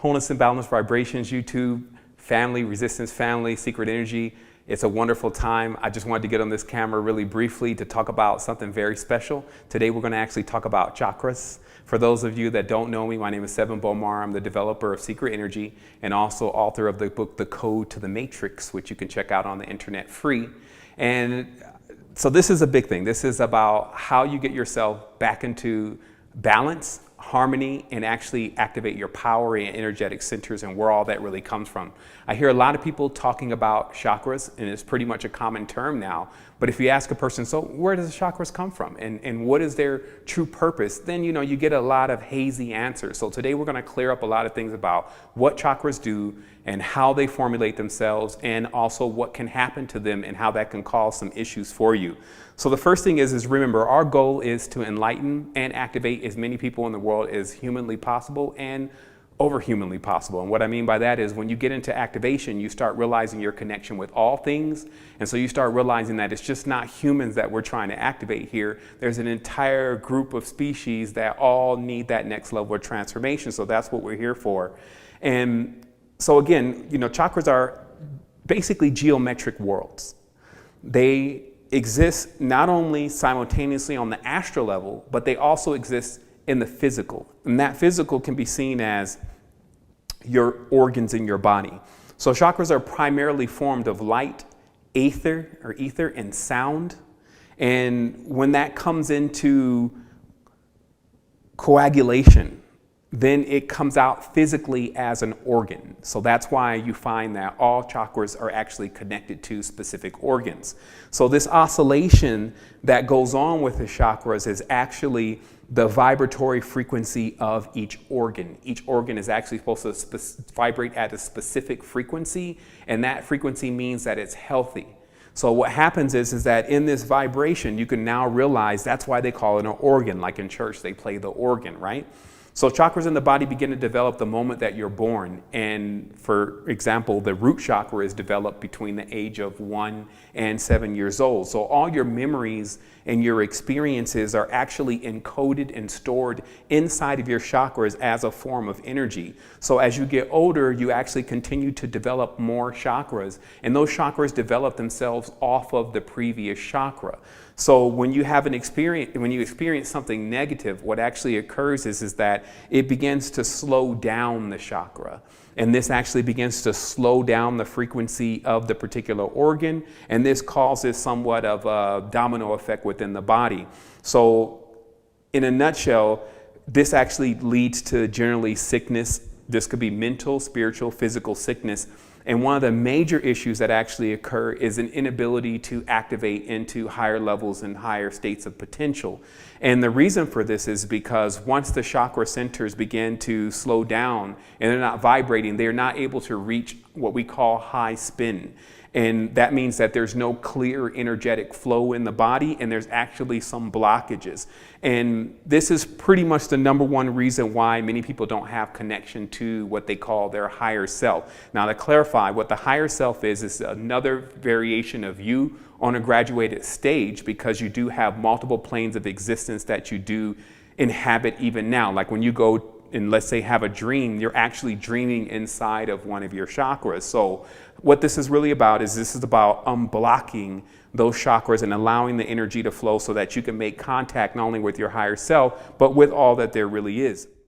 Wholeness and Balance Vibrations YouTube family, Resistance family, Secret Energy. It's a wonderful time. I just wanted to get on this camera really briefly to talk about something very special. Today we're going to actually talk about chakras. For those of you that don't know me, my name is Sevan Bomar. I'm the developer of Secret Energy and also author of the book, The Code to the Matrix, which you can check out on the internet free. And so this is a big thing. This is about how you get yourself back into balance, harmony, and actually activate your power and energetic centers and where all that really comes from. I hear a lot of people talking about chakras, and it's pretty much a common term now. But if you ask a person, so where does the chakras come from and what is their true purpose, then you get a lot of hazy answers. So today we're going to clear up a lot of things about what chakras do and how they formulate themselves, and also what can happen to them and how that can cause some issues for you. So the first thing is remember, our goal is to enlighten and activate as many people in the world as humanly possible and over-humanly possible. And what I mean by that is when you get into activation, you start realizing your connection with all things. And so you start realizing that it's just not humans that we're trying to activate here. There's an entire group of species that all need that next level of transformation. So that's what we're here for. And so again, chakras are basically geometric worlds. They exist not only simultaneously on the astral level, but they also exist in the physical. And that physical can be seen as your organs in your body. So chakras are primarily formed of light, ether, and sound. And when that comes into coagulation, then it comes out physically as an organ. So that's why you find that all chakras are actually connected to specific organs. So this oscillation that goes on with the chakras is actually the vibratory frequency of each organ. Each organ is actually supposed to vibrate at a specific frequency, and that frequency means that it's healthy. So what happens is that in this vibration, you can now realize that's why they call it an organ. Like in church, they play the organ, right? So chakras in the body begin to develop the moment that you're born. And for example, the root chakra is developed between the age of 1 and 7 years old. So all your memories and your experiences are actually encoded and stored inside of your chakras as a form of energy. So as you get older, you actually continue to develop more chakras, and those chakras develop themselves off of the previous chakra. So when you have when you experience something negative, what actually occurs is that it begins to slow down the chakra. And this actually begins to slow down the frequency of the particular organ. And this causes somewhat of a domino effect within the body. So in a nutshell, this actually leads to generally sickness. This could be mental, spiritual, physical sickness. And one of the major issues that actually occur is an inability to activate into higher levels and higher states of potential. And the reason for this is because once the chakra centers begin to slow down and they're not vibrating, they're not able to reach what we call high spin. And that means that there's no clear energetic flow in the body, and there's actually some blockages. And this is pretty much the #1 reason why many people don't have connection to what they call their higher self. Now, to clarify, what the higher self is another variation of you on a graduated stage, because you do have multiple planes of existence that you do inhabit even now. Like when you go and let's say have a dream, you're actually dreaming inside of one of your chakras. So what this is really about is this is about unblocking those chakras and allowing the energy to flow so that you can make contact not only with your higher self, but with all that there really is.